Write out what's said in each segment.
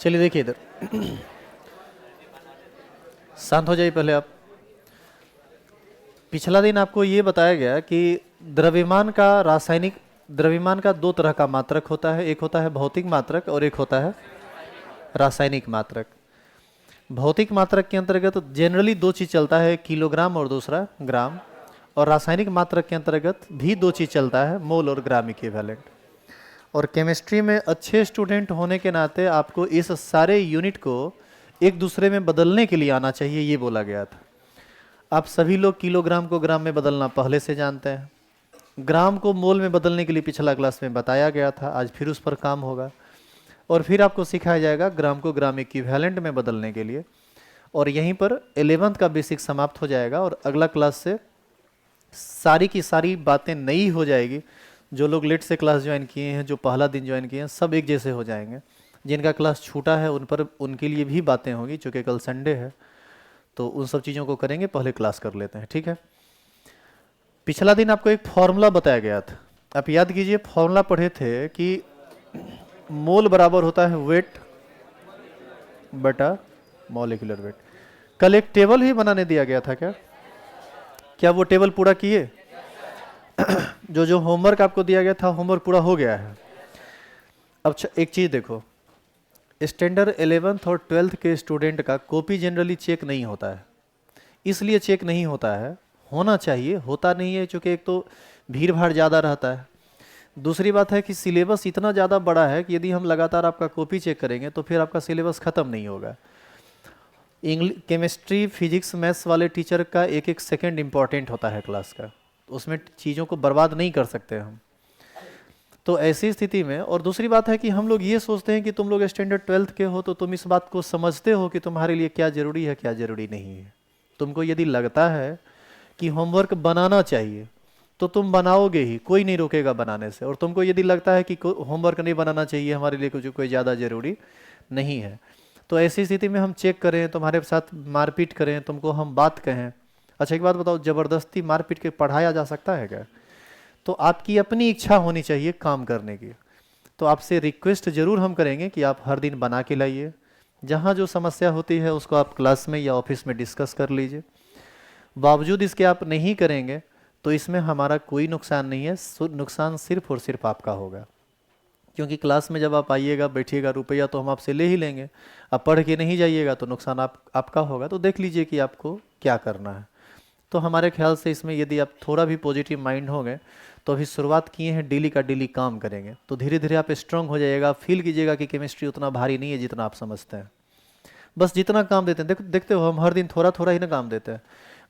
चलिए देखिए इधर, शांत हो जाइए पहले आप। पिछला दिन आपको ये बताया गया कि द्रव्यमान का दो तरह का मात्रक होता है। एक होता है भौतिक मात्रक और एक होता है रासायनिक मात्रक। भौतिक मात्रक के अंतर्गत जनरली दो चीज चलता है, किलोग्राम और दूसरा ग्राम। और रासायनिक मात्रक के अंतर्गत भी दो चीज चलता है, मोल और ग्राम इक्विवेलेंट। और केमिस्ट्री में अच्छे स्टूडेंट होने के नाते आपको इस सारे यूनिट को एक दूसरे में बदलने के लिए आना चाहिए, ये बोला गया था। आप सभी लोग किलोग्राम को ग्राम में बदलना पहले से जानते हैं। ग्राम को मोल में बदलने के लिए पिछला क्लास में बताया गया था, आज फिर उस पर काम होगा। और फिर आपको सिखाया जाएगा ग्राम को ग्राम इक्विवेलेंट में बदलने के लिए। और यहीं पर 11th का बेसिक समाप्त हो जाएगा और अगला क्लास से सारी की सारी बातें नई हो जाएगी। जो लोग लेट से क्लास ज्वाइन किए हैं, जो पहला दिन ज्वाइन किए हैं, सब एक जैसे हो जाएंगे। जिनका क्लास छूटा है उन पर उनके लिए भी बातें होंगी, चूँकि कल संडे है तो उन सब चीज़ों को करेंगे। पहले क्लास कर लेते हैं, ठीक है। पिछला दिन आपको एक फॉर्मूला बताया गया था, आप याद कीजिए। फॉर्मूला पढ़े थे कि मोल बराबर होता है वेट बटा मॉलिक्यूलर वेट। कल एक टेबल ही बनाने दिया गया था, क्या वो टेबल पूरा किए? जो जो होमवर्क आपको दिया गया था, होमवर्क पूरा हो गया है। अब एक चीज़ देखो, स्टैंडर्ड 11th और 12th के स्टूडेंट का कॉपी जनरली चेक नहीं होता है। इसलिए चेक नहीं होता है, होना चाहिए, होता नहीं है क्योंकि एक तो भीड़ भाड़ ज़्यादा रहता है। दूसरी बात है कि सिलेबस इतना ज़्यादा बड़ा है कि यदि हम लगातार आपका कॉपी चेक करेंगे तो फिर आपका सिलेबस ख़त्म नहीं होगा। इंग्लिश, केमिस्ट्री, फिजिक्स, मैथ्स वाले टीचर का एक एक सेकंड इम्पॉर्टेंट होता है क्लास का, उसमें चीज़ों को बर्बाद नहीं कर सकते हम। तो ऐसी स्थिति में, और दूसरी बात है कि हम लोग ये सोचते हैं कि तुम लोग स्टैंडर्ड 12th के हो तो तुम इस बात को समझते हो कि तुम्हारे लिए क्या ज़रूरी है क्या ज़रूरी नहीं है। तुमको यदि लगता है कि होमवर्क बनाना चाहिए तो तुम बनाओगे ही, कोई नहीं रोकेगा बनाने से। और तुमको यदि लगता है कि होमवर्क नहीं बनाना चाहिए, हमारे लिए कुछ कोई ज़्यादा ज़रूरी नहीं है, तो ऐसी स्थिति में हम चेक करें, तुम्हारे साथ मारपीट करें, तुमको हम बात कहें। अच्छा एक बात बताओ, ज़बरदस्ती मारपीट के पढ़ाया जा सकता है क्या? तो आपकी अपनी इच्छा होनी चाहिए काम करने की। तो आपसे रिक्वेस्ट ज़रूर हम करेंगे कि आप हर दिन बना के लाइए। जहाँ जो समस्या होती है उसको आप क्लास में या ऑफिस में डिस्कस कर लीजिए। बावजूद इसके आप नहीं करेंगे तो इसमें हमारा कोई नुकसान नहीं है, नुकसान सिर्फ और सिर्फ आपका होगा। क्योंकि क्लास में जब आप आइएगा, बैठिएगा, रुपया तो हम आपसे ले ही लेंगे। आप पढ़ के नहीं जाइएगा तो नुकसान आपका होगा। तो देख लीजिए कि आपको क्या करना है। तो हमारे ख्याल से इसमें यदि आप थोड़ा भी पॉजिटिव माइंड हो गए तो अभी शुरुआत किए हैं, डेली का डेली काम करेंगे तो धीरे धीरे आप स्ट्रांग हो जाइएगा। फील कीजिएगा कि केमिस्ट्री उतना भारी नहीं है जितना आप समझते हैं। बस जितना काम देते हैं, देखते हो हम हर दिन थोड़ा थोड़ा ही ना काम देते हैं,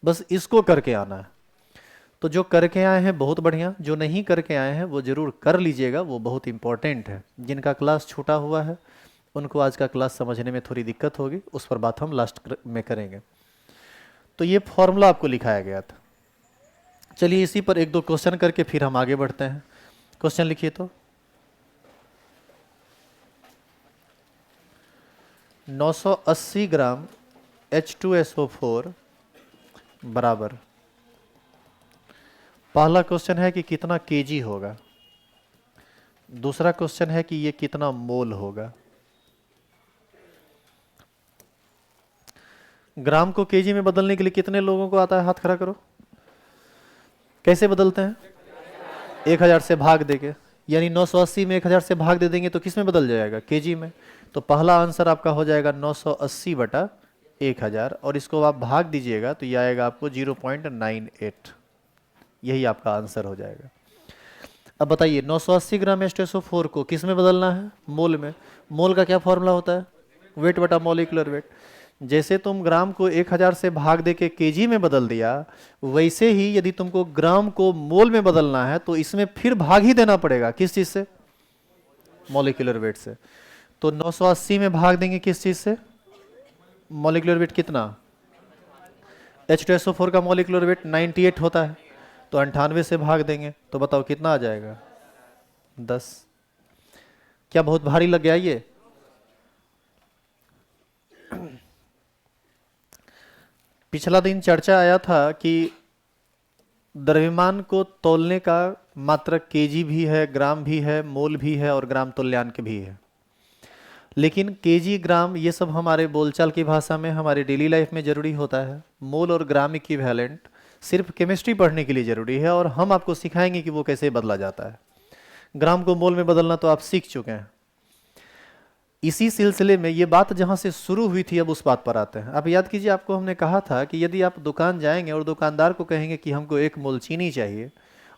बस इसको करके आना है। तो जो करके आए हैं बहुत बढ़िया, जो नहीं करके आए हैं वो ज़रूर कर लीजिएगा, वो बहुत इंपॉर्टेंट है। जिनका क्लास छूटा हुआ है उनको आज का क्लास समझने में थोड़ी दिक्कत होगी, उस पर बात हम लास्ट में करेंगे। तो ये फॉर्मूला आपको लिखाया गया था। चलिए इसी पर एक दो क्वेश्चन करके फिर हम आगे बढ़ते हैं। क्वेश्चन लिखिए तो। 980 ग्राम H2SO4 बराबर, पहला क्वेश्चन है कि कितना केजी होगा। दूसरा क्वेश्चन है कि ये कितना मोल होगा। ग्राम को केजी में बदलने के लिए कितने लोगों को आता है, हाथ खड़ा करो। कैसे बदलते हैं? 1000 से भाग देके, यानी 980 में 1000 से भाग दे देंगे तो किस में बदल जाएगा? केजी में। तो पहला आंसर आपका हो जाएगा 980 बटा 1000, और इसको आप भाग दीजिएगा तो ये आएगा आपको 0.98। यही आपका आंसर हो जाएगा। अब बताइए 980 ग्राम H2SO4 को किस में बदलना है? मोल में। मोल का क्या फॉर्मूला होता है? वेट बटा मॉलिक्यूलर वेट। जैसे तुम ग्राम को 1000 से भाग दे के केजी में बदल दिया, वैसे ही यदि तुमको ग्राम को मोल में बदलना है तो इसमें फिर भाग ही देना पड़ेगा। किस चीज से? मॉलिक्यूलर वेट से। तो 980 में भाग देंगे किस चीज से? मॉलिक्यूलर वेट कितना? H2SO4 का मॉलिक्यूलर वेट 98 होता है, तो 98 से भाग देंगे तो बताओ कितना आ जाएगा? 10। क्या बहुत भारी लग गया ये? पिछला दिन चर्चा आया था कि द्रव्यमान को तौलने का मात्रक केजी भी है, ग्राम भी है, मोल भी है और ग्राम तुल्यांक भी है। लेकिन केजी, ग्राम, ये सब हमारे बोलचाल की भाषा में, हमारे डेली लाइफ में ज़रूरी होता है। मोल और ग्राम इक्विवेलेंट सिर्फ केमिस्ट्री पढ़ने के लिए ज़रूरी है, और हम आपको सिखाएंगे कि वो कैसे बदला जाता है। ग्राम को मोल में बदलना तो आप सीख चुके हैं। इसी सिलसिले में ये बात जहाँ से शुरू हुई थी, अब उस बात पर आते हैं। आप याद कीजिए, आपको हमने कहा था कि यदि आप दुकान जाएंगे और दुकानदार को कहेंगे कि हमको 1 मोल चीनी चाहिए,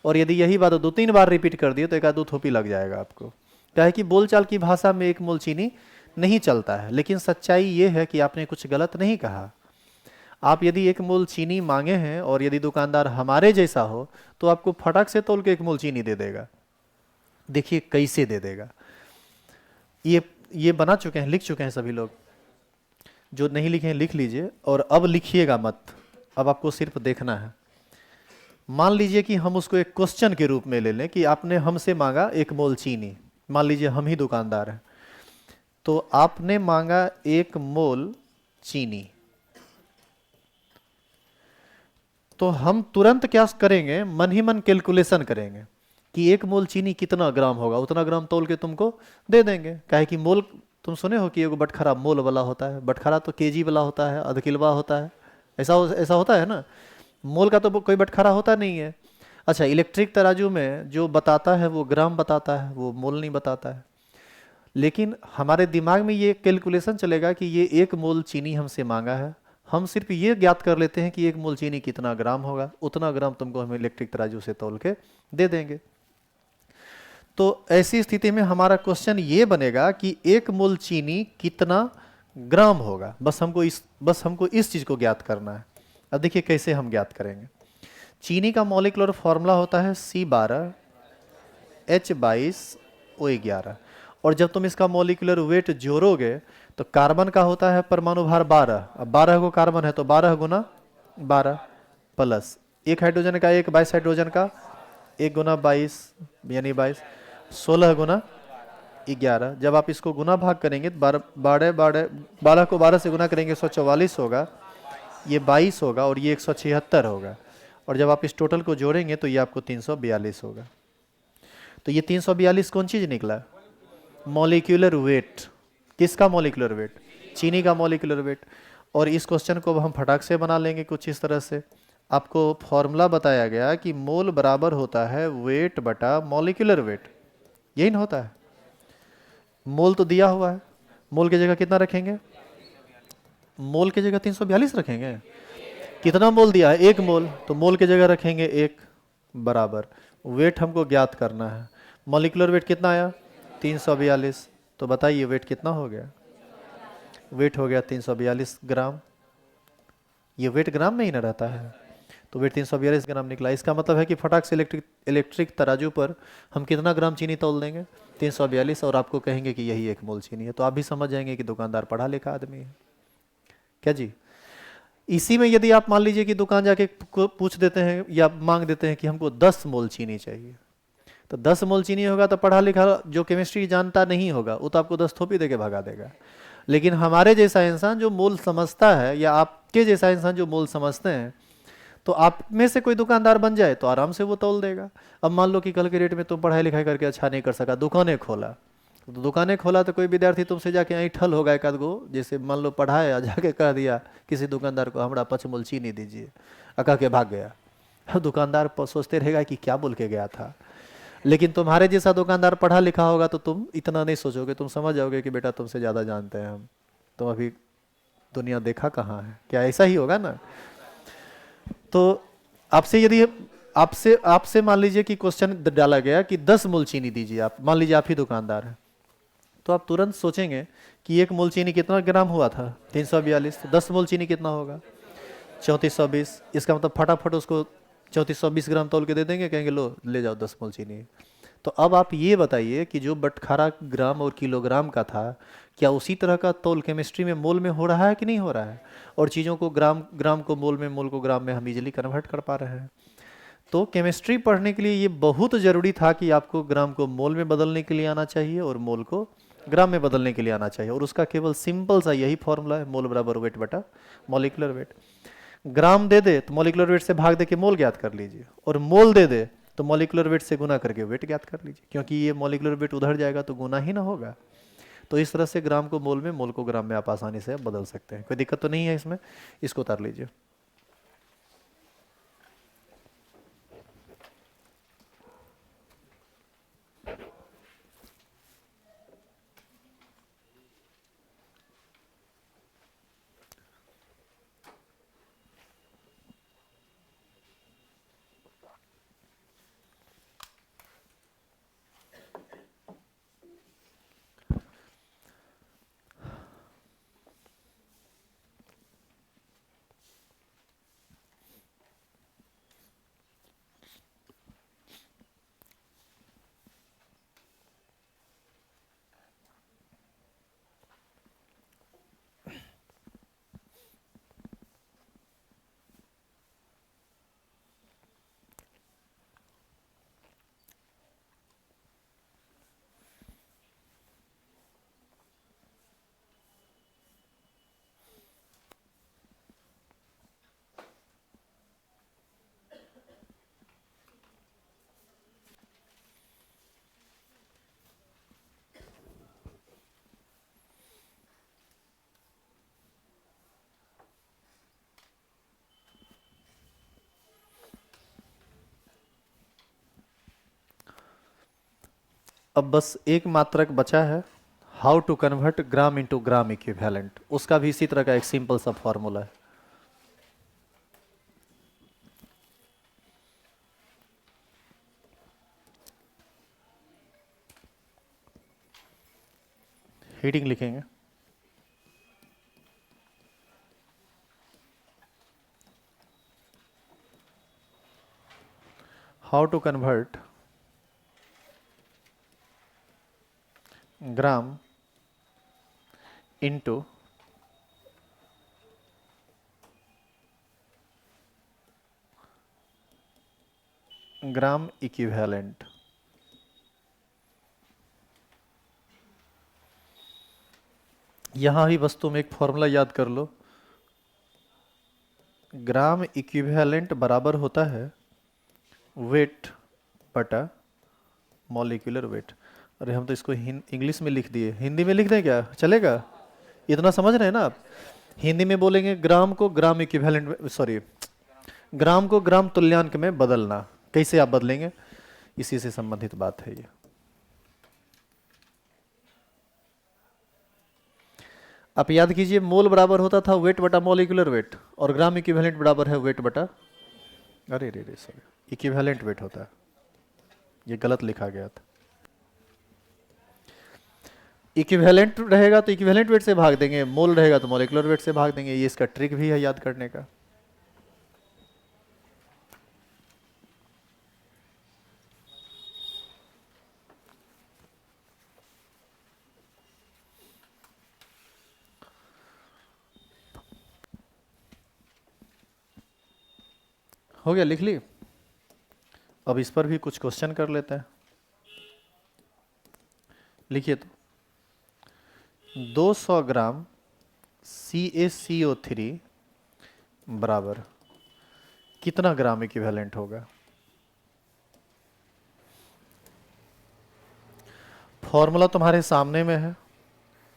और यदि यही बात 2-3 बार रिपीट कर दिए तो 1-2 थोपी लग जाएगा आपको। क्या है कि बोलचाल की भाषा में 1 मोल चीनी नहीं चलता है, लेकिन सच्चाई ये है कि आपने कुछ गलत नहीं कहा। आप यदि 1 मोल चीनी मांगे हैं और यदि दुकानदार हमारे जैसा हो तो आपको फटाक से तोल के 1 मोल चीनी दे देगा। देखिए कैसे दे देगा। ये बना चुके हैं, लिख चुके हैं सभी लोग। जो नहीं लिखे हैं लिख लीजिए, और अब लिखिएगा मत, अब आपको सिर्फ देखना है। मान लीजिए कि हम उसको एक क्वेश्चन के रूप में ले लें कि आपने हमसे मांगा 1 मोल चीनी। मान लीजिए हम ही दुकानदार हैं, तो आपने मांगा 1 मोल चीनी, तो हम तुरंत क्या करेंगे, मन ही मन कैलकुलेशन करेंगे कि 1 मोल चीनी कितना ग्राम होगा, उतना ग्राम तौल के तुमको दे देंगे। काहे कि मोल, तुम सुने हो कि एगो बटखरा मोल वाला होता है, बटखरा तो केजी वाला होता है, आधा किलवा होता है, ऐसा होता है ना। मोल का तो कोई बटखरा होता नहीं है। अच्छा, इलेक्ट्रिक तराजू में जो बताता है वो ग्राम बताता है, वो मोल नहीं बताता है। लेकिन हमारे दिमाग में ये कैलकुलेशन चलेगा कि ये 1 मोल चीनी हमसे मांगा है, हम सिर्फ ये ज्ञात कर लेते हैं कि 1 मोल चीनी कितना ग्राम होगा, उतना ग्राम तुमको हम इलेक्ट्रिक तराजू से तौल के दे देंगे। तो ऐसी स्थिति में हमारा क्वेश्चन ये बनेगा कि 1 मोल चीनी कितना ग्राम होगा। बस हमको इस चीज़ को ज्ञात करना है। अब देखिए कैसे हम ज्ञात करेंगे। चीनी का मॉलिक्यूलर फॉर्मूला होता है C12H22O11, और जब तुम इसका मॉलिक्यूलर वेट जोड़ोगे तो कार्बन का होता है परमाणु भार 12। अब 12 को कार्बन है तो 12 गुना 12 प्लस 1 हाइड्रोजन का 1, 22 हाइड्रोजन का 1 गुना 22 यानी 22, 16 गुना 11। जब आप इसको गुना भाग करेंगे, 12 को 12 से गुना करेंगे 144 होगा, ये 22 होगा, और ये 176 होगा। और जब आप इस टोटल को जोड़ेंगे तो ये आपको 342 होगा। तो ये 342 कौन चीज़ निकला? Molecular weight. किसका मॉलिक्यूलर वेट? चीनी का मॉलिक्यूलर वेट। और इस क्वेश्चन को हम फटाक से बना लेंगे कुछ इस तरह से। आपको फॉर्मूला बताया गया कि मोल बराबर होता है वेट बटा मॉलिक्यूलर वेट, यही ना होता है। मोल तो दिया हुआ है, मोल की जगह कितना रखेंगे? मोल की जगह 342 रखेंगे। कितना मोल दिया है? 1 मोल, तो मोल की जगह रखेंगे 1 बराबर। वेट हमको ज्ञात करना है। मॉलिक्यूलर वेट कितना आया? 342। तो बताइए वेट कितना हो गया? वेट हो गया 342 ग्राम। ये वेट ग्राम में ही ना रहता है, तो वेट 342 ग्राम निकला। इसका मतलब है कि फटाक से इलेक्ट्रिक तराजू पर हम कितना ग्राम चीनी तौल देंगे? 342, और आपको कहेंगे कि यही 1 मोल चीनी है। तो आप भी समझ जाएंगे कि दुकानदार पढ़ा लिखा आदमी है। क्या जी? इसी में यदि आप मान लीजिए कि दुकान जाके पूछ देते हैं या मांग देते हैं कि हमको 10 मोल चीनी चाहिए, तो 10 मोल चीनी होगा तो पढ़ा लिखा जो केमिस्ट्री जानता नहीं होगा वो तो आपको 10 थोपी देके भगा देगा। लेकिन हमारे जैसा इंसान जो मोल समझता है, या आपके जैसा इंसान जो मोल समझते हैं, तो आप में से कोई दुकानदार बन जाए तो आराम से वो तौल देगा। अब मान लो कि कल के डेट में तुम पढ़ाई लिखाई करके अच्छा नहीं कर सका, दुकानें खोला, तो दुकानें खोला तो कोई विद्यार्थी तुमसे जाके ऐठल होगा एक आध गो, जैसे मान लो पढ़ाया जाके कह दिया किसी दुकानदार को हमारा 5 मोल चीनी दीजिए, कह के भाग गया। अब दुकानदार सोचते रहेगा कि क्या बोल के गया था। लेकिन तुम्हारे जैसा दुकानदार पढ़ा लिखा होगा तो तुम इतना नहीं सोचोगे, तुम समझ जाओगे कि बेटा तुमसे ज़्यादा जानते हैं हम, तुम अभी दुनिया देखा कहाँ है। क्या ऐसा ही होगा ना? तो आपसे यदि आपसे मान लीजिए कि क्वेश्चन डाला गया कि 10 मोल चीनी दीजिए, आप मान लीजिए आप ही दुकानदार हैं, तो आप तुरंत सोचेंगे कि 1 मोल चीनी कितना ग्राम हुआ था? 342। तो 10 मोल चीनी कितना होगा? 3420। इसका मतलब फटाफट उसको 3420 ग्राम तौल के दे देंगे, कहेंगे लो ले जाओ 10 मोल चीनी। तो अब आप ये बताइए कि जो बटखरा ग्राम और किलोग्राम का था, क्या उसी तरह का तौल केमिस्ट्री में मोल में हो रहा है कि नहीं हो रहा है? और चीज़ों को ग्राम को मोल में, मोल को ग्राम में हम इजीली कन्वर्ट कर पा रहे हैं। तो केमिस्ट्री पढ़ने के लिए ये बहुत ज़रूरी था कि आपको ग्राम को मोल में बदलने के लिए आना चाहिए और मोल को ग्राम में बदलने के लिए आना चाहिए। और उसका केवल सिंपल सा यही फॉर्मूला है, मोल बराबर वेट बटा मॉलिक्यूलर वेट। ग्राम दे दे तो मॉलिक्यूलर वेट से भाग दे के मोल ज्ञात कर लीजिए, और मोल दे दे तो मॉलिक्यूलर वेट से गुना करके वेट ज्ञात कर लीजिए, क्योंकि ये मॉलिक्यूलर वेट उधर जाएगा तो गुना ही ना होगा। तो इस तरह से ग्राम को मोल में, मोल को ग्राम में आप आसानी से बदल सकते हैं, कोई दिक्कत तो नहीं है इसमें। इसको उतार लीजिए। अब बस एक मात्रक बचा है, how to convert gram into gram equivalent. उसका भी इसी तरह का एक सिंपल सा फॉर्मूला है। हेडिंग लिखेंगे, how to convert gram into gram equivalent. यहां ही बस तुम एक फॉर्मूला याद कर लो, ग्राम इक्विवेलेंट बराबर होता है वेट बटा मॉलिक्यूलर वेट। अरे हम तो इसको इंग्लिश में लिख दिए, हिंदी में लिख दें क्या, चलेगा? इतना समझ रहे हैं ना आप? हिंदी में बोलेंगे ग्राम को ग्राम इक्विवेलेंट, सॉरी, ग्राम को ग्राम तुल्यांक में बदलना। कैसे आप बदलेंगे, इसी से संबंधित बात है ये। आप याद कीजिए, मोल बराबर होता था वेट बटा मॉलिक्यूलर वेट, और ग्राम इक्विवेलेंट बराबर है वेट बटा, अरे रे रे सॉरी, इक्विवेलेंट वेट होता है, ये गलत लिखा गया था। इक्विवेलेंट रहेगा तो इक्विवेलेंट वेट से भाग देंगे, मोल रहेगा तो मॉलिक्यूलर वेट से भाग देंगे। ये इसका ट्रिक भी है याद करने का। हो गया, लिख ली। अब इस पर भी कुछ क्वेश्चन कर लेते हैं। लिखिए तो, 200 ग्राम CaCO3 बराबर कितना ग्राम इक्विवेलेंट होगा? फॉर्मूला तुम्हारे सामने में है।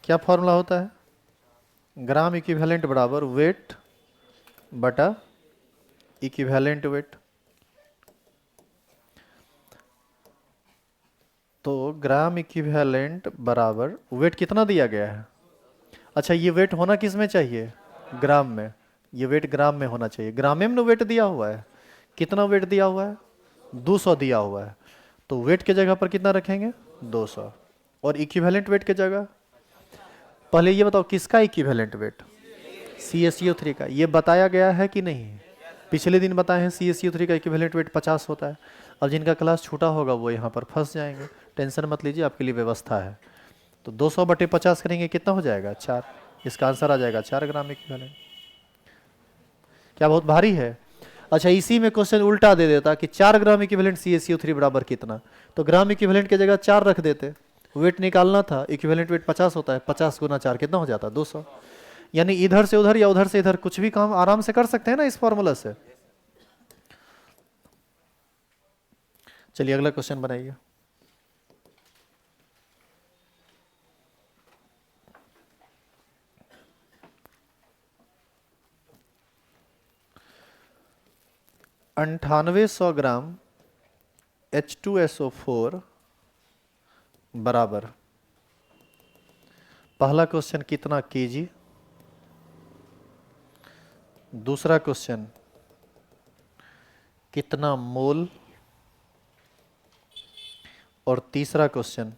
क्या फॉर्मूला होता है? ग्राम इक्विवेलेंट बराबर वेट बटा इक्विवेलेंट वेट। तो ग्राम इक्विवेलेंट बराबर वेट कितना दिया गया है? अच्छा, ये वेट होना किस में चाहिए? ग्राम में। ये वेट ग्राम में होना चाहिए। ग्राम में वेट दिया हुआ है। कितना वेट दिया हुआ है? 200 दिया हुआ है। तो वेट के जगह पर कितना रखेंगे? 200। और इक्विवेलेंट वेट के जगह, पहले ये बताओ किसका इक्विवेलेंट वेट? CaCO3 का। ये बताया गया है कि नहीं? पिछले दिन बताए हैं CaCO3 का इक्विवेलेंट वेट 50 होता है। अब जिनका क्लास छूटा होगा वो यहाँ पर फंस जाएंगे। टेंशन मत लीजिए, आपके लिए व्यवस्था है। तो 200 बटे 50 करेंगे, कितना हो जाएगा? 4। इसका आंसर आ जाएगा 4 ग्राम इक्विवेलेंट। क्या बहुत भारी है? अच्छा, इसी में क्वेश्चन उल्टा दे देता कि 4 ग्राम इक्विवेलेंट CaCO3 बराबर कितना, तो ग्राम इक्विवेलेंट की जगह 4 रख देते। वेट निकालना था, इक्विवेलेंट वेट 50 होता है, 50 गुना 4 कितना हो जाता? 200। यानी इधर से उधर या उधर से इधर कुछ भी काम आराम से कर सकते हैं ना इस फॉर्मूला से। चलिए अगला क्वेश्चन बनाइए। 9800 ग्राम H2SO4 बराबर, पहला क्वेश्चन कितना केजी, दूसरा क्वेश्चन कितना मोल, और तीसरा क्वेश्चन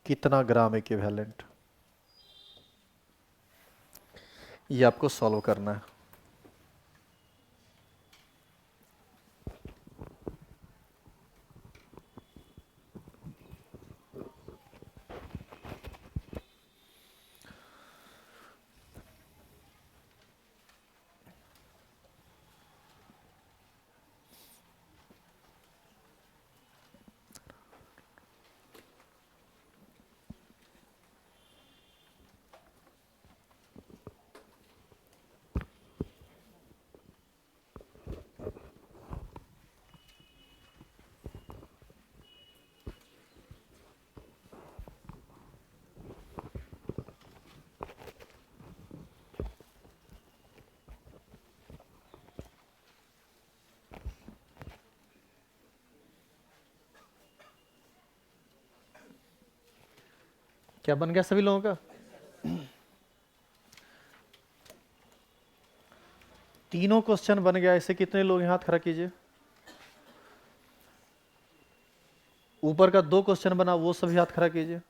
कितना ग्राम इक्विवेलेंट। ये आपको सॉल्व करना है। क्या बन गया सभी लोगों का? तीनों क्वेश्चन बन गया। ऐसे कितने लोग हैं, हाथ खड़ा कीजिए। ऊपर का 2 क्वेश्चन बना, वो सभी हाथ खड़ा कीजिए।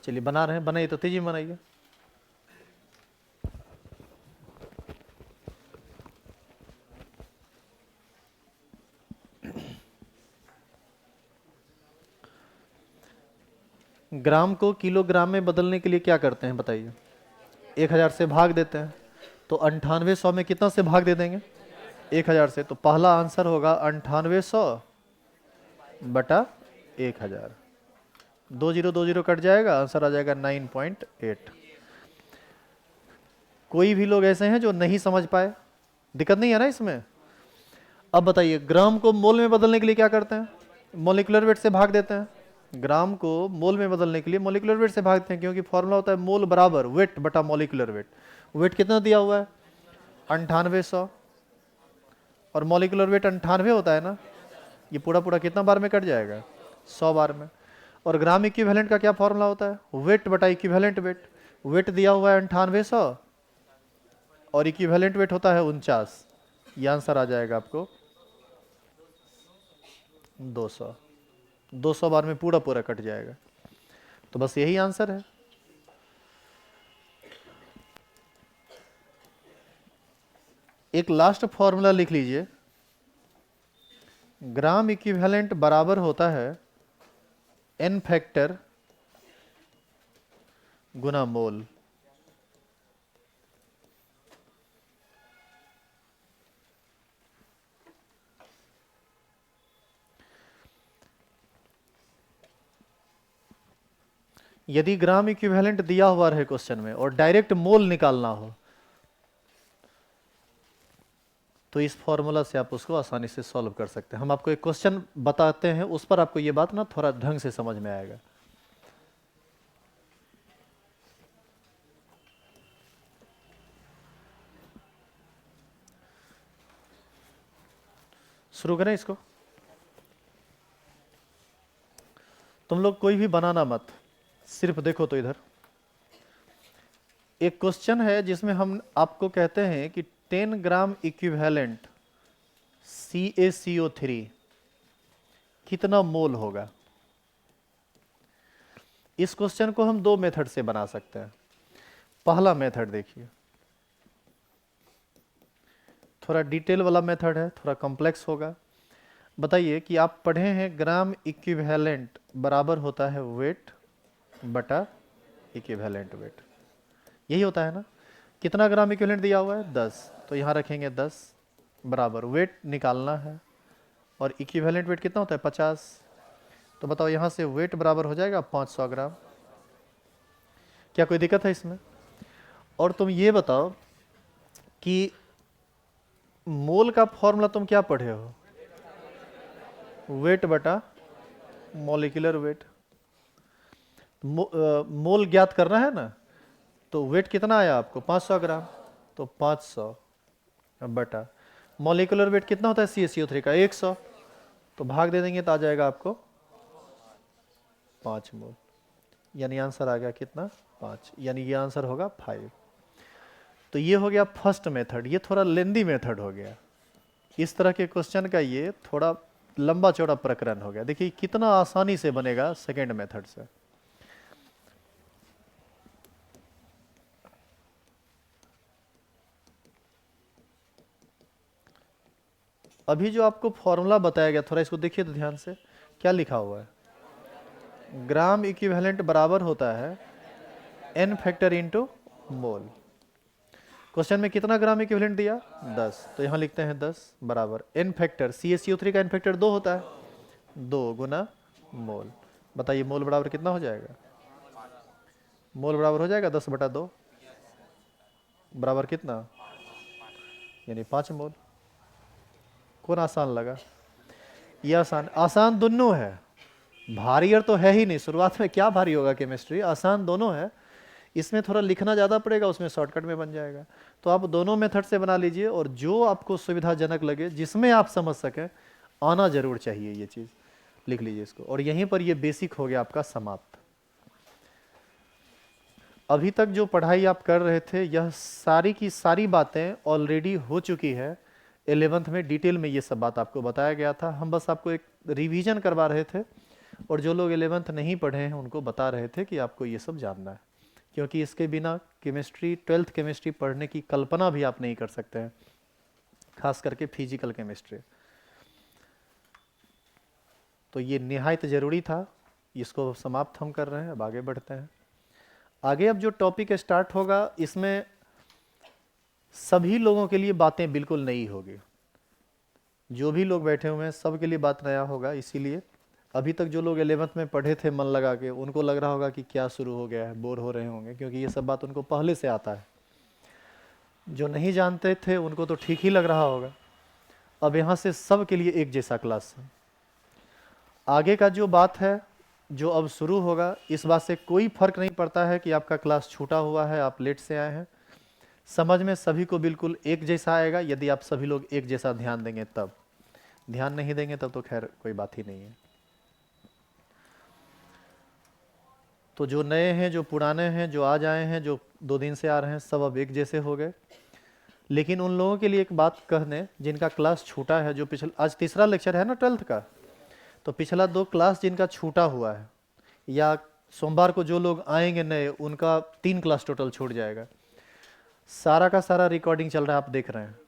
चलिए बना रहे हैं, बनाइए तो तेजी में बनाइए। ग्राम को किलोग्राम में बदलने के लिए क्या करते हैं बताइए? 1000 से भाग देते हैं। तो 9800 में कितना से भाग दे देंगे? 1000 से। तो पहला आंसर होगा 9800 बटा 1000। 2020 कट जाएगा, आंसर आ जाएगा 9.8। कोई भी लोग ऐसे हैं जो नहीं समझ पाए? दिक्कत नहीं है ना इसमें? अब बताइए, ग्राम को मोल में बदलने के लिए क्या करते हैं? मोलिकुलर वेट से भाग देते हैं। ग्राम को मोल में बदलने के लिए मोलिकुलर वेट से भागते हैं, क्योंकि फॉर्मूला होता है मोल बराबर वेट बटा मोलिकुलर वेट। वेट कितना दिया हुआ है? 9800, और मोलिकुलर वेट 98 होता है ना। ये पूरा पूरा कितना बार में कट जाएगा? 100 बार में। और ग्राम इक्विवेलेंट का क्या फॉर्मूला होता है? वेट बटा इक्विवेलेंट वेट। वेट दिया हुआ है 9800 और इक्विवेलेंट वेट होता है 49। ये आंसर आ जाएगा आपको 200। 200 बार में पूरा पूरा कट जाएगा। तो बस यही आंसर है। एक लास्ट फॉर्मूला लिख लीजिए। ग्राम इक्विवेलेंट बराबर होता है n फैक्टर गुना मोल। यदि ग्राम इक्विवेलेंट दिया हुआ रहे क्वेश्चन में और डायरेक्ट मोल निकालना हो, तो इस फॉर्मूला से आप उसको आसानी से सॉल्व कर सकते हैं। हम आपको एक क्वेश्चन बताते हैं, उस पर आपको ये बात ना थोड़ा ढंग से समझ में आएगा। शुरू करें इसको। तुम लोग कोई भी बनाना मत, सिर्फ देखो तो इधर। एक क्वेश्चन है जिसमें हम आपको कहते हैं कि 10 ग्राम इक्विवेलेंट CaCO3 कितना मोल होगा। इस क्वेश्चन को हम 2 मेथड से बना सकते हैं। पहला मेथड देखिए, थोड़ा डिटेल वाला मेथड है, थोड़ा कॉम्प्लेक्स होगा। बताइए कि आप पढ़े हैं ग्राम इक्विवेलेंट बराबर होता है वेट बटा इक्विवेलेंट वेट, यही होता है ना। कितना ग्राम इक्विवेलेंट दिया हुआ है? 10। तो यहाँ रखेंगे 10 बराबर वेट निकालना है, और इक्विवेलेंट वेट कितना होता है? 50। तो बताओ यहाँ से वेट बराबर हो जाएगा 500 ग्राम। क्या कोई दिक्कत है इसमें? और तुम ये बताओ कि मोल का फॉर्मूला तुम क्या पढ़े हो? वेट बटा मॉलिक्यूलर वेट। मोल ज्ञात करना है ना। तो वेट कितना आया आपको? 500 ग्राम। तो 500 बटा मॉलिक्यूलर वेट कितना होता है CaCO3 का 100, तो भाग दे देंगे तो आ जाएगा आपको 5 मोल, यानी आंसर आ गया कितना 5, यानी ये आंसर होगा 5। तो ये हो गया फर्स्ट मेथड, ये थोड़ा लेंदी मेथड हो गया। इस तरह के क्वेश्चन का ये थोड़ा लंबा चौड़ा प्रकरण हो गया। देखिए कितना आसानी से बनेगा सेकेंड मेथड से। अभी जो आपको फॉर्मूला बताया गया, थोड़ा इसको देखिए तो ध्यान से, क्या लिखा हुआ है, ग्राम इक्विवेलेंट बराबर होता है n फैक्टर इंटू मोल। क्वेश्चन में कितना ग्राम इक्विवेलेंट दिया 10, तो यहाँ लिखते हैं 10 बराबर n फैक्टर, CaCO3 का n फैक्टर 2 होता है, 2 गुना मोल। बताइए मोल बराबर कितना हो जाएगा, मोल बराबर हो जाएगा 10/2 बराबर कितना, यानी 5 मोल। कौन आसान लगा, ये आसान, आसान दोनों है, भारी तो है ही नहीं, शुरुआत में क्या भारी होगा केमिस्ट्री, आसान दोनों है। इसमें थोड़ा लिखना ज़्यादा पड़ेगा, उसमें शॉर्टकट में बन जाएगा। तो आप दोनों मेथड से बना लीजिए, और जो आपको सुविधाजनक लगे, जिसमें आप समझ सकें, आना जरूर चाहिए ये चीज़, लिख लीजिए इसको। और यहीं पर ये बेसिक हो गया आपका समाप्त। अभी तक जो पढ़ाई आप कर रहे थे, यह सारी की सारी बातें ऑलरेडी हो चुकी है। 11th में डिटेल में ये सब बात आपको बताया गया था, हम बस आपको एक रिवीजन करवा रहे थे। और जो लोग 11th नहीं पढ़े हैं उनको बता रहे थे कि आपको ये सब जानना है, क्योंकि इसके बिना केमिस्ट्री, 12th केमिस्ट्री पढ़ने की कल्पना भी आप नहीं कर सकते हैं, खास करके फिजिकल केमिस्ट्री। तो ये निहायत ज़रूरी था, इसको समाप्त हम कर रहे हैं। अब आगे बढ़ते हैं। आगे अब जो टॉपिक स्टार्ट होगा, इसमें सभी लोगों के लिए बातें बिल्कुल नई होगी। जो भी लोग बैठे हुए हैं सबके लिए बात नया होगा। इसीलिए अभी तक जो लोग 11th में पढ़े थे मन लगा के, उनको लग रहा होगा कि क्या शुरू हो गया है, बोर हो रहे होंगे, क्योंकि ये सब बात उनको पहले से आता है। जो नहीं जानते थे उनको तो ठीक ही लग रहा होगा। अब यहाँ से सब के लिए एक जैसा क्लास है। आगे का जो बात है, जो अब शुरू होगा, इस बात से कोई फर्क नहीं पड़ता है कि आपका क्लास छूटा हुआ है, आप लेट से आए हैं। समझ में सभी को बिल्कुल एक जैसा आएगा, यदि आप सभी लोग एक जैसा ध्यान देंगे तब। ध्यान नहीं देंगे तब तो खैर कोई बात ही नहीं है। तो जो नए हैं, जो पुराने हैं, जो आज आए हैं, जो 2 दिन से आ रहे हैं, सब अब एक जैसे हो गए। लेकिन उन लोगों के लिए एक बात कहने, जिनका क्लास छूटा है, जो पिछला, आज तीसरा लेक्चर है ना 12th का, तो पिछला 2 क्लास जिनका छूटा हुआ है, या सोमवार को जो लोग आएंगे नए, उनका 3 क्लास टोटल छूट जाएगा। सारा का सारा रिकॉर्डिंग चल रहा है, आप देख रहे हैं।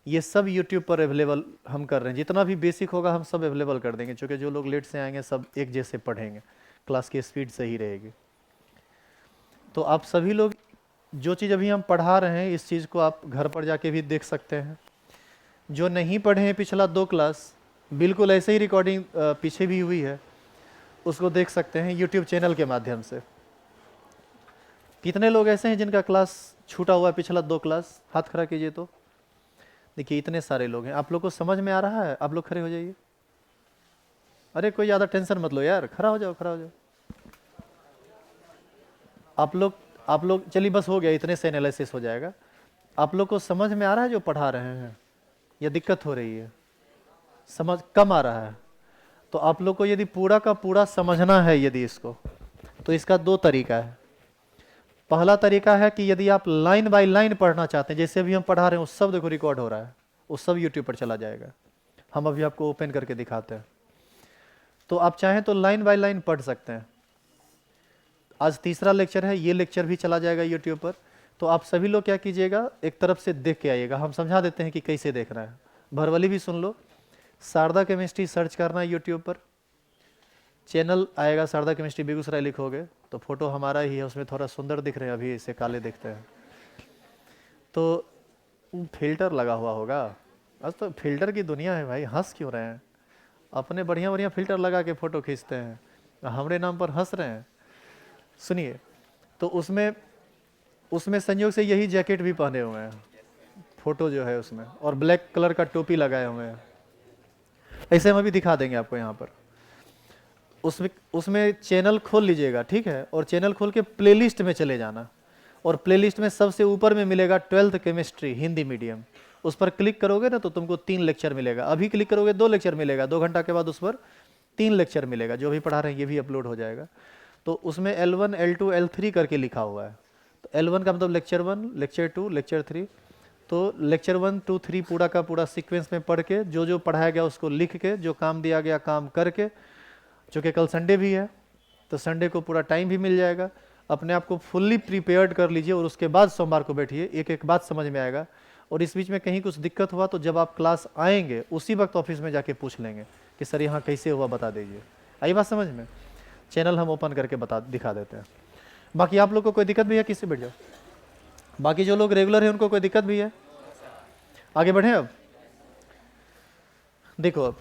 ये सब यूट्यूब पर अवेलेबल हम कर रहे हैं, जितना भी बेसिक होगा हम सब अवेलेबल कर देंगे, क्योंकि जो लोग लेट से आएंगे सब एक जैसे पढ़ेंगे, क्लास की स्पीड सही रहेगी। तो आप सभी लोग जो चीज़ अभी हम पढ़ा रहे हैं, इस चीज़ को आप घर पर जाके भी देख सकते हैं। जो नहीं पढ़े हैं पिछला 2 क्लास, बिल्कुल ऐसे ही रिकॉर्डिंग पीछे भी हुई है, उसको देख सकते हैं यूट्यूब चैनल के माध्यम से। कितने लोग ऐसे हैं जिनका क्लास छूटा हुआ है पिछला 2 क्लास, हाथ खड़ा कीजिए। तो देखिए इतने सारे लोग हैं। आप लोग को समझ में आ रहा है? आप लोग खड़े हो जाइए। अरे कोई ज़्यादा टेंशन मत लो यार, खड़ा हो जाओ, खड़ा हो जाओ। आप लोग चलिए, बस हो गया, इतने से एनालिसिस हो जाएगा। आप लोग को समझ में आ रहा है जो पढ़ा रहे हैं, या दिक्कत हो रही है, समझ कम आ रहा है? तो आप लोग को यदि पूरा का पूरा समझना है यदि इसको, तो इसका 2 तरीका है। पहला तरीका है कि यदि आप लाइन बाय लाइन पढ़ना चाहते हैं, जैसे अभी हम पढ़ा रहे हैं, उस सब देखो रिकॉर्ड हो रहा है, उस सब यूट्यूब पर चला जाएगा। हम अभी आपको ओपन करके दिखाते हैं। तो आप चाहें तो लाइन बाय लाइन पढ़ सकते हैं। आज तीसरा लेक्चर है, ये लेक्चर भी चला जाएगा यूट्यूब पर। तो आप सभी लोग क्या कीजिएगा, एक तरफ से देख के आइएगा, हम समझा देते हैं कि कैसे देखना है। भरवली भी सुन लो, शारदा केमिस्ट्री सर्च करना है यूट्यूब पर, चैनल आएगा शारदा केमिस्ट्री बेगूसराय लिखोगे तो फोटो हमारा ही है, उसमें थोड़ा सुंदर दिख रहे हैं, अभी इसे काले दिखते हैं। तो फिल्टर लगा हुआ होगा, आज तो फिल्टर की दुनिया है भाई, हंस क्यों रहे हैं? अपने बढ़िया बढ़िया फिल्टर लगा के फ़ोटो खींचते हैं, हमारे नाम पर हंस रहे हैं। सुनिए, तो उसमें संयोग से यही जैकेट भी पहने हुए हैं, फ़ोटो जो है उसमें, और ब्लैक कलर का टोपी लगाए हुए हैं। ऐसे हम अभी दिखा देंगे आपको यहाँ पर। उसमें चैनल खोल लीजिएगा, ठीक है, और चैनल खोल के प्लेलिस्ट में चले जाना, और प्लेलिस्ट में सबसे ऊपर में मिलेगा 12th केमिस्ट्री हिंदी मीडियम, उस पर क्लिक करोगे ना तो तुमको 3 लेक्चर मिलेगा, अभी क्लिक करोगे 2 लेक्चर मिलेगा, 2 घंटा के बाद उस पर 3 लेक्चर मिलेगा, जो भी पढ़ा रहे हैं ये भी अपलोड हो जाएगा। तो उसमें L1 L2 L3 करके लिखा हुआ है। तो L1 का मतलब लेक्चर 1, लेक्चर 2, लेक्चर 3। तो लेक्चर 1 2 3 पूरा का पूरा सीक्वेंस में पढ़ के जो जो पढ़ाया गया उसको लिख के, जो काम दिया गया काम करके, चूँकि कल संडे भी है तो संडे को पूरा टाइम भी मिल जाएगा, अपने आप को फुल्ली प्रिपेयर्ड कर लीजिए और उसके बाद सोमवार को बैठिए, एक एक बात समझ में आएगा। और इस बीच में कहीं कुछ दिक्कत हुआ तो जब आप क्लास आएंगे उसी वक्त ऑफिस में जाके पूछ लेंगे कि सर यहाँ कैसे हुआ बता दीजिए। आई बात समझ में? चैनल हम ओपन करके दिखा देते हैं। बाकी आप लोग को कोई दिक्कत भी है? किससे बैठ जाओ। बाकी जो लोग रेगुलर हैं उनको कोई दिक्कत भी है? आगे बढ़ें। अब देखो,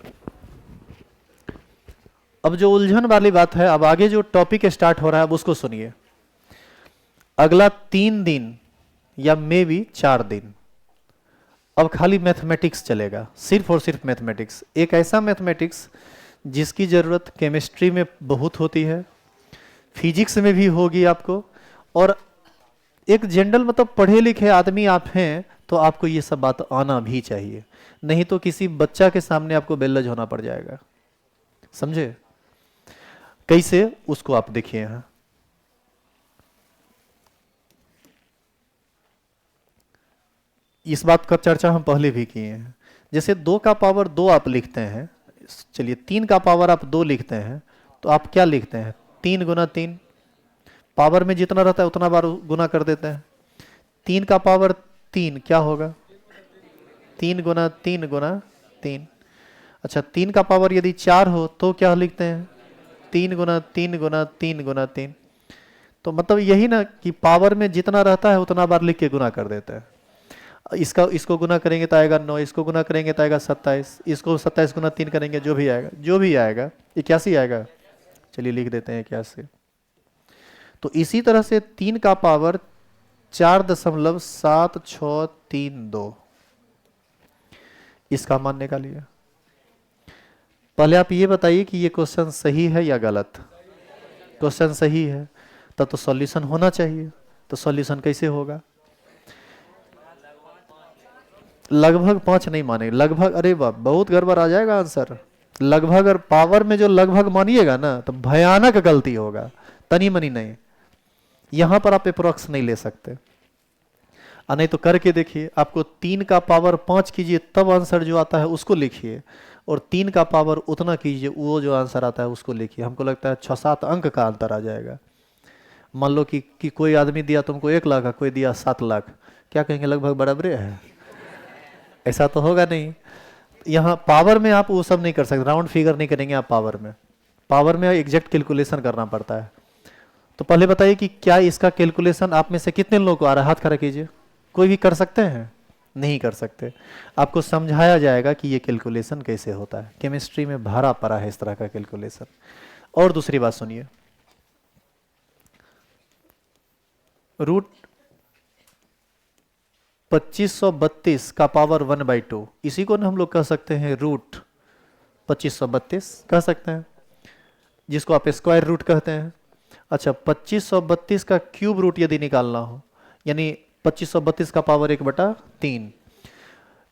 अब जो उलझन वाली बात है, अब आगे जो टॉपिक स्टार्ट हो रहा है अब उसको सुनिए। अगला 3 दिन या मे बी 4 दिन अब खाली मैथमेटिक्स चलेगा, सिर्फ और सिर्फ मैथमेटिक्स। एक ऐसा मैथमेटिक्स जिसकी ज़रूरत केमिस्ट्री में बहुत होती है, फिजिक्स में भी होगी आपको, और एक जनरल मतलब पढ़े लिखे आदमी आप हैं तो आपको ये सब बात आना भी चाहिए, नहीं तो किसी बच्चा के सामने आपको बेलज होना पड़ जाएगा। समझे? कैसे, उसको आप देखिए यहाँ। इस बात का चर्चा हम पहले भी किए हैं। जैसे 2 का पावर 2 आप लिखते हैं, चलिए 3 का पावर आप 2 लिखते हैं तो आप क्या लिखते हैं? 3 गुना 3, पावर में जितना रहता है उतना बार गुना कर देते हैं। 3 का पावर 3 क्या होगा? 3 गुना 3 गुना 3। अच्छा, 3 का पावर यदि 4 हो तो क्या लिखते हैं? 3 गुना 3 गुना 3 गुना 3। तो मतलब यही ना कि पावर में जितना रहता है उतना बार लिख के गुना कर देते हैं। इसको गुना करेंगे तो आएगा 9, इसको गुना करेंगे तो आएगा 27, इसको 27 गुना 3 करेंगे जो भी आएगा 81 आएगा। चलिए लिख देते हैं 81। तो इसी तरह से 3 का पावर 4.7632, इसका मान निकालिए। पहले आप ये बताइए कि ये क्वेश्चन सही है या गलत? क्वेश्चन सही है तब तो सॉल्यूशन होना चाहिए। तो सॉल्यूशन कैसे होगा? लगभग 5 नहीं माने, लगभग, अरे वाह बहुत गड़बड़ आ जाएगा आंसर। लगभग, और पावर में जो लगभग मानिएगा ना तो भयानक गलती होगा, तनी मनी नहीं। यहां पर आप अप्रोक्स नहीं ले सकते, नहीं तो करके देखिए। आपको 3 का पावर 5 कीजिए तब आंसर जो आता है उसको लिखिए, और 3 का पावर उतना कीजिए वो जो आंसर आता है उसको लिखिए। हमको लगता है 6-7 अंक का अंतर आ जाएगा। मान लो कि कोई आदमी दिया तुमको 1 लाख, कोई दिया 7 लाख, क्या कहेंगे? लगभग बराबर है। ऐसा तो होगा नहीं। यहाँ पावर में आप वो सब नहीं कर सकते, राउंड फिगर नहीं करेंगे आप पावर में। पावर में एग्जैक्ट कैलकुलेशन करना पड़ता है। तो पहले बताइए कि क्या इसका कैलकुलेशन आप में से कितने लोगों को आ रहा है? हाथ खड़ा कीजिए। कोई भी कर सकते हैं? नहीं कर सकते। आपको समझाया जाएगा कि ये कैलकुलेशन कैसे होता है। केमिस्ट्री में भरा पड़ा है इस तरह का कैलकुलेशन। और दूसरी बात सुनिए, रूट 2532 का पावर 1/2, इसी को ना हम लोग कह सकते हैं रूट 2532 कह सकते हैं, जिसको आप स्क्वायर रूट कहते हैं। अच्छा, 2532 का क्यूब रूट यदि निकालना हो, यानी 2532 का पावर 1/3,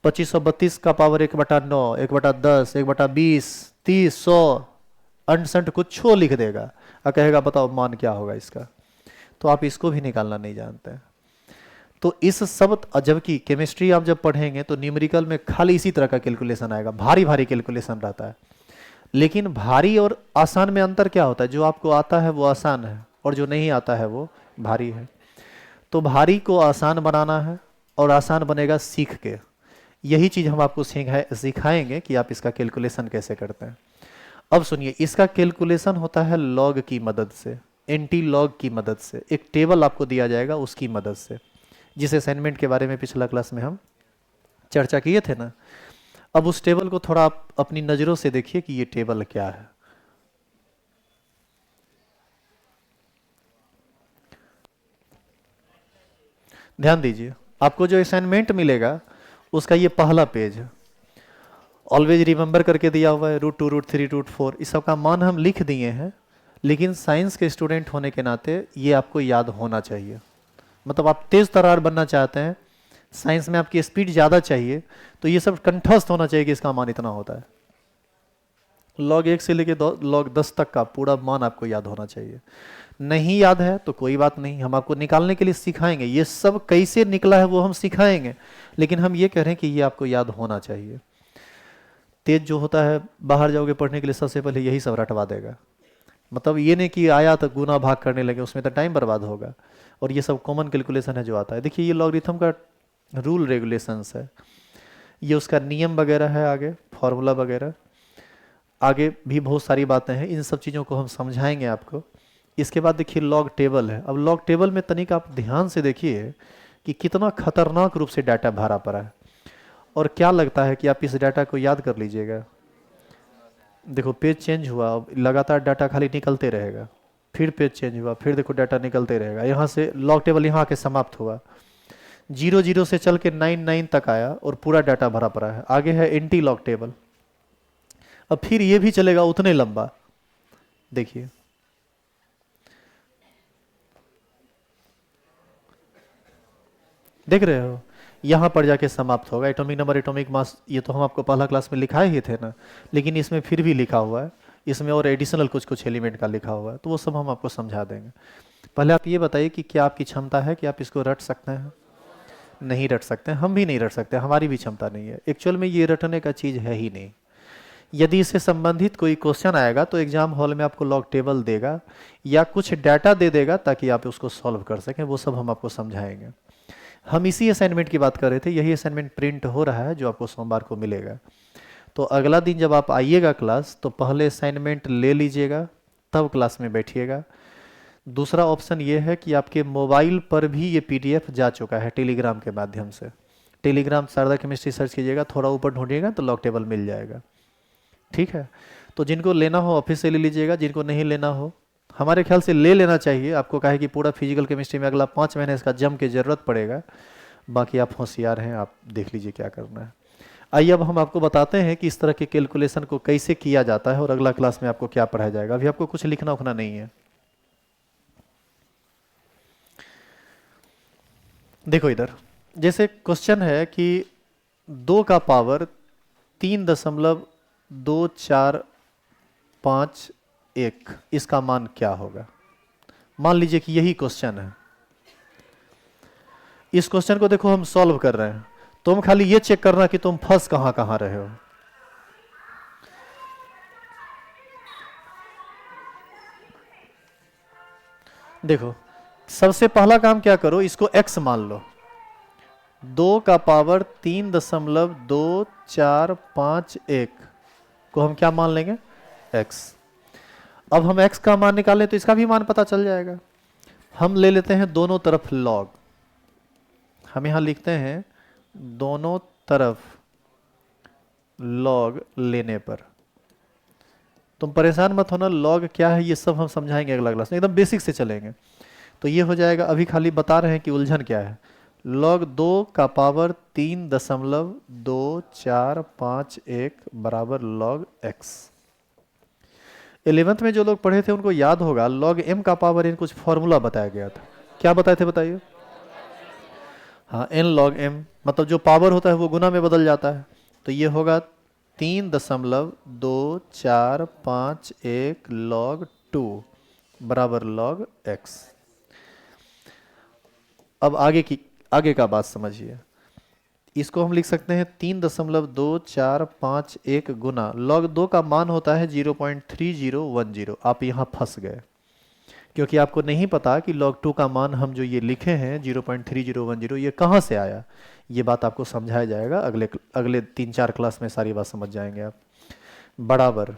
2532 का पावर 1/9, 1/10, 1/20, 30, 100 अनसंट कुछ लिख देगा और कहेगा बताओ मान क्या होगा इसका। तो आप इसको भी निकालना नहीं जानते हैं। तो इस सब, जबकि केमिस्ट्री आप जब पढ़ेंगे तो न्यूमेरिकल में खाली इसी तरह का कैलकुलेशन आएगा, भारी भारी कैलकुलेशन रहता है। लेकिन भारी और आसान में अंतर क्या होता है? जो आपको आता है वो आसान है और जो नहीं आता है वो भारी है। तो भारी को आसान बनाना है और आसान बनेगा सीख के। यही चीज़ हम आपको सिखाएंगे कि आप इसका कैलकुलेशन कैसे करते हैं। अब सुनिए, इसका कैलकुलेशन होता है लॉग की मदद से, एंटी लॉग की मदद से। एक टेबल आपको दिया जाएगा उसकी मदद से, जिस असाइनमेंट के बारे में पिछला क्लास में हम चर्चा किए थे ना। अब उस टेबल को थोड़ा आप अपनी नज़रों से देखिए कि ये टेबल क्या है। ध्यान दीजिए, आपको जो असाइनमेंट मिलेगा उसका ये पहला पेज है। ऑलवेज रिमेंबर करके दिया हुआ है, √2, √3, √4, इस सब का मान हम लिख दिए हैं। लेकिन साइंस के स्टूडेंट होने के नाते ये आपको याद होना चाहिए। मतलब आप तेज तर्रार बनना चाहते हैं साइंस में आपकी स्पीड ज़्यादा चाहिए, तो ये सब कंठस्थ होना चाहिए कि इसका मान इतना होता है। log 1 से लेके log 10 तक का पूरा मान आपको याद होना चाहिए। नहीं याद है तो कोई बात नहीं, हम आपको निकालने के लिए सिखाएंगे, ये सब कैसे निकला है वो हम सिखाएंगे, लेकिन हम ये कह रहे हैं कि ये आपको याद होना चाहिए। तेज जो होता है, बाहर जाओगे पढ़ने के लिए सबसे पहले यही सब रटवा देगा। मतलब ये नहीं कि आया तो गुना भाग करने लगे, उसमें तो टाइम बर्बाद होगा। और ये सब कॉमन कैलकुलेशन है जो आता है। देखिए ये लॉगरिथम का रूल रेगुलेशंस है, ये उसका नियम वगैरह है, आगे फॉर्मूला वगैरह, आगे भी बहुत सारी बातें हैं, इन सब चीज़ों को हम समझाएंगे आपको। इसके बाद देखिए लॉग टेबल है। अब लॉग टेबल में तनिक आप ध्यान से देखिए कि कितना खतरनाक रूप से डाटा भरा पड़ा है, और क्या लगता है कि आप इस डाटा को याद कर लीजिएगा। देखो पेज चेंज हुआ, अब लगातार डाटा खाली निकलते रहेगा, फिर पेज चेंज हुआ, फिर देखो डाटा निकलते रहेगा। यहाँ से लॉग टेबल यहाँ के समाप्त हुआ, 00 से चल के 99 तक आया और पूरा डाटा भरा पड़ा है। आगे है एंटी लॉग टेबल, अब फिर ये भी चलेगा उतने लंबा। देखिए देख रहे हो, यहाँ पर जाके समाप्त होगा। एटॉमिक नंबर, एटॉमिक मास, ये तो हम आपको पहला क्लास में लिखाए ही थे ना, लेकिन इसमें फिर भी लिखा हुआ है, इसमें और एडिशनल कुछ कुछ एलिमेंट का लिखा हुआ है, तो वो सब हम आपको समझा देंगे। पहले आप ये बताइए कि क्या आपकी क्षमता है कि आप इसको रट सकते हैं? नहीं रट सकते, हम भी नहीं रट सकते, हमारी भी क्षमता नहीं है। एक्चुअल में ये रटने का चीज़ है ही नहीं। यदि इससे संबंधित कोई क्वेश्चन आएगा तो एग्जाम हॉल में आपको लॉग टेबल देगा या कुछ डाटा दे देगा ताकि आप उसको सॉल्व कर सकें, वो सब हम आपको समझाएंगे। हम इसी असाइनमेंट की बात कर रहे थे, यही असाइनमेंट प्रिंट हो रहा है जो आपको सोमवार को मिलेगा। तो अगला दिन जब आप आइएगा क्लास, तो पहले असाइनमेंट ले लीजिएगा, तब क्लास में बैठिएगा। दूसरा ऑप्शन ये है कि आपके मोबाइल पर भी ये पीडीएफ जा चुका है टेलीग्राम के माध्यम से। टेलीग्राम शारदा केमिस्ट्री सर्च कीजिएगा, थोड़ा ऊपर ढूंढिएगा तो लॉग टेबल मिल जाएगा। ठीक है, तो जिनको लेना हो ऑफिस से ले लीजिएगा, जिनको नहीं लेना हो हमारे ख्याल से ले लेना चाहिए आपको, काहे कि पूरा फिजिकल केमिस्ट्री में अगला 5 महीने इसका जम के ज़रूरत पड़ेगा। बाकी आप होशियार हैं, आप देख लीजिए क्या करना है। आइए अब हम आपको बताते हैं कि इस तरह के कैलकुलेशन को कैसे किया जाता है और अगला क्लास में आपको क्या पढ़ाया जाएगा। अभी आपको कुछ लिखना उखना नहीं है। देखो इधर, जैसे क्वेश्चन है कि 2 का पावर 3.245 इसका मान क्या होगा। मान लीजिए कि यही क्वेश्चन है। इस क्वेश्चन को देखो हम सॉल्व कर रहे हैं, तुम खाली ये चेक करना कि तुम फंस कहां कहां रहे हो। देखो सबसे पहला काम क्या करो, इसको x मान लो। 2 का पावर 3.2451 को हम क्या मान लेंगे, x। अब हम x का मान निकालें तो इसका भी मान पता चल जाएगा। हम ले लेते हैं दोनों तरफ log, हम यहां लिखते हैं दोनों तरफ log लेने पर। तुम परेशान मत होना, log क्या है ये सब हम समझाएंगे अगला क्लास में, एकदम बेसिक से चलेंगे। तो ये हो जाएगा, अभी खाली बता रहे हैं कि उलझन क्या है। log 2 का पावर 3.2451 बराबर log x। 11th में जो लोग पढ़े थे उनको याद होगा, log m का पावर इन कुछ फॉर्मूला बताया गया था। क्या बताए थे बताइए? हाँ, n log m, मतलब जो पावर होता है वो गुना में बदल जाता है। तो ये होगा 3.2451 log 2 बराबर log x। अब आगे का बात समझिए। इसको हम लिख सकते हैं 3.2451 गुना log 2 का मान होता है 0.3010। आप यहाँ फंस गए क्योंकि आपको नहीं पता कि log 2 का मान हम जो ये लिखे हैं 0.3010 ये कहाँ से आया। ये बात आपको समझाया जाएगा, अगले 3-4 क्लास में सारी बात समझ जाएंगे आप। बराबर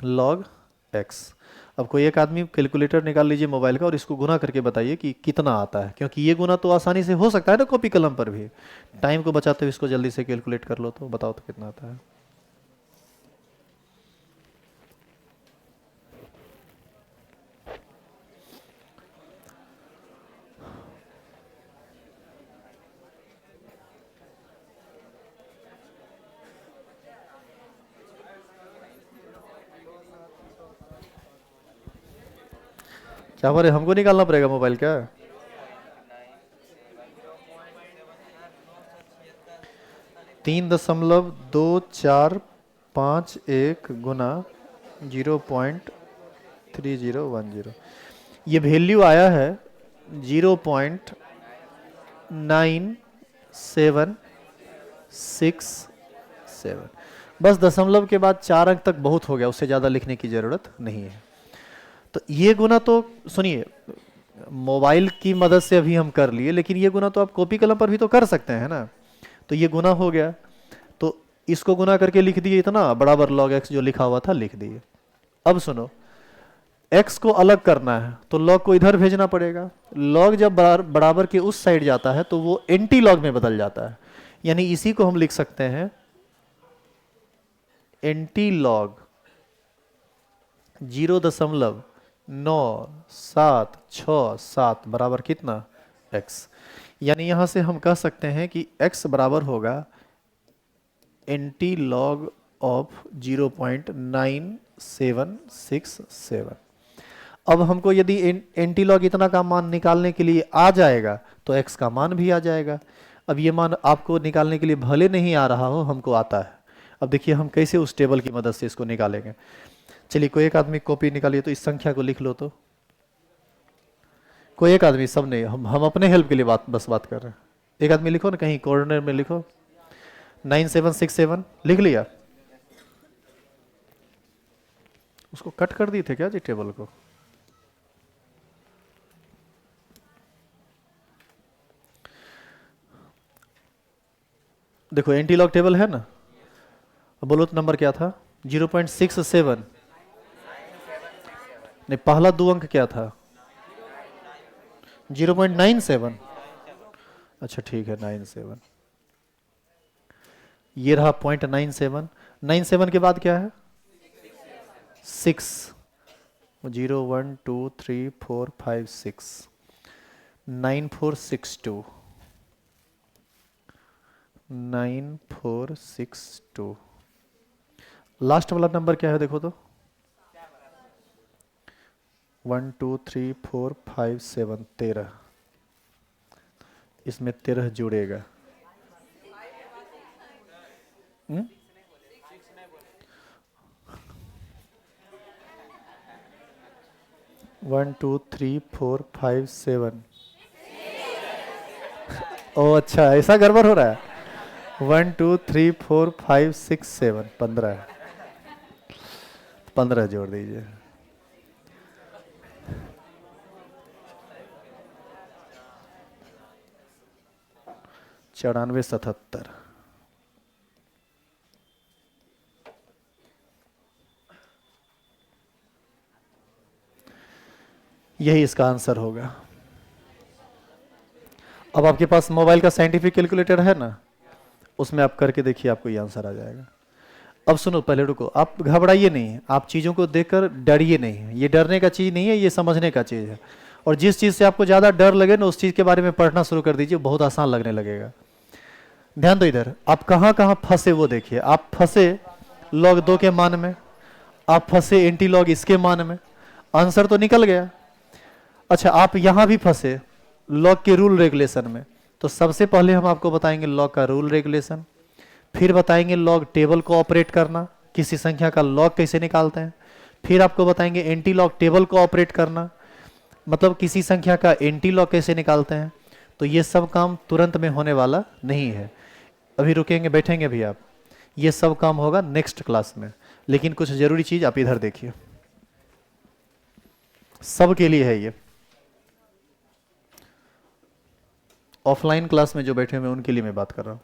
log x। अब कोई एक आदमी कैलकुलेटर निकाल लीजिए मोबाइल का और इसको गुना करके बताइए कि कितना आता है, क्योंकि ये गुना तो आसानी से हो सकता है ना कॉपी कलम पर भी। टाइम को बचाते हुए इसको जल्दी से कैलकुलेट कर लो, तो बताओ तो कितना आता है। क्या बोले, हमको निकालना पड़ेगा मोबाइल का? 3.2451 गुना 0.3010, ये वैल्यू आया है 0.9767। बस दशमलव के बाद 4 अंक तक बहुत हो गया, उससे ज़्यादा लिखने की ज़रूरत नहीं है। तो ये गुना तो सुनिए, मोबाइल की मदद से अभी हम कर लिए, लेकिन ये गुना तो आप कॉपी कलम पर भी तो कर सकते हैं ना। तो ये गुना हो गया, तो इसको गुना करके लिख दिए इतना, बराबर log x जो लिखा हुआ था लिख दिए। अब सुनो, x को अलग करना है तो log को इधर भेजना पड़ेगा। log जब बराबर के उस साइड जाता है तो वो एंटी log में बदल जाता है, यानी इसी को हम लिख सकते हैं एंटी log 0.9767 बराबर कितना x। यानी यहां से हम कह सकते हैं कि x बराबर होगा एंटी log ऑफ 0.9767। अब हमको यदि एंटी log इतना का मान निकालने के लिए आ जाएगा तो x का मान भी आ जाएगा। अब ये मान आपको निकालने के लिए भले नहीं आ रहा हो, हमको आता है। अब देखिए हम कैसे उस टेबल की मदद से इसको निकालेंगे। चलिए कोई एक आदमी कॉपी निकालिए तो इस संख्या को लिख लो। तो कोई एक आदमी, सब नहीं, हम अपने हेल्प के लिए बात कर रहे हैं। एक आदमी लिखो ना, कहीं कॉर्नर में लिखो 9767। लिख लिया? उसको कट कर दिए थे क्या जी टेबल को? देखो एंटी लॉग टेबल है ना, बोलो तो नंबर क्या था? 0.67। नहीं, पहला 2 अंक क्या था? 0.97। अच्छा ठीक है, 97। ये रहा 0.97। 97 के बाद क्या है? 6। 0 1 2 3 4 5 6 9462 9462। लास्ट वाला नंबर क्या है देखो तो? 1 2 3 4 5 7 13। इसमें 13 जुड़ेगा। 1 2 3 4 5 7। ओ अच्छा, ऐसा गड़बड़ हो रहा है। 1 2 3 4 5 6 7 15। 15 जोड़ दीजिए। 9477। यही इसका आंसर होगा। अब आपके पास मोबाइल का साइंटिफिक कैलकुलेटर है ना, उसमें आप करके देखिए, आपको ये आंसर आ जाएगा। अब सुनो, पहले रुको, आप घबराइए नहीं, आप चीज़ों को देखकर डरिए नहीं। ये डरने का चीज़ नहीं है, ये समझने का चीज़ है। और जिस चीज़ से आपको ज़्यादा डर लगे ना, उस चीज़ के बारे में पढ़ना शुरू कर दीजिए, बहुत आसान लगने लगेगा। ध्यान दो इधर, आप कहाँ कहाँ फंसे वो देखिए। आप फंसे log 2 के मान में, आप फंसे एंटी log इसके मान में, आंसर तो निकल गया। अच्छा, आप यहाँ भी फंसे log के रूल रेगुलेशन में। तो सबसे पहले हम आपको बताएंगे log का रूल रेगुलेशन, फिर बताएंगे log टेबल को ऑपरेट करना, किसी संख्या का log कैसे निकालते हैं, फिर आपको बताएंगे एंटी log टेबल को ऑपरेट करना, मतलब किसी संख्या का एंटी log कैसे निकालते हैं। तो ये सब काम तुरंत में होने वाला नहीं है, अभी रुकेंगे, बैठेंगे भी आप, ये सब काम होगा नेक्स्ट क्लास में। लेकिन कुछ जरूरी चीज आप इधर देखिए, सबके लिए है ये। ऑफलाइन क्लास में जो बैठे हुए हैं उनके लिए मैं बात कर रहा हूं।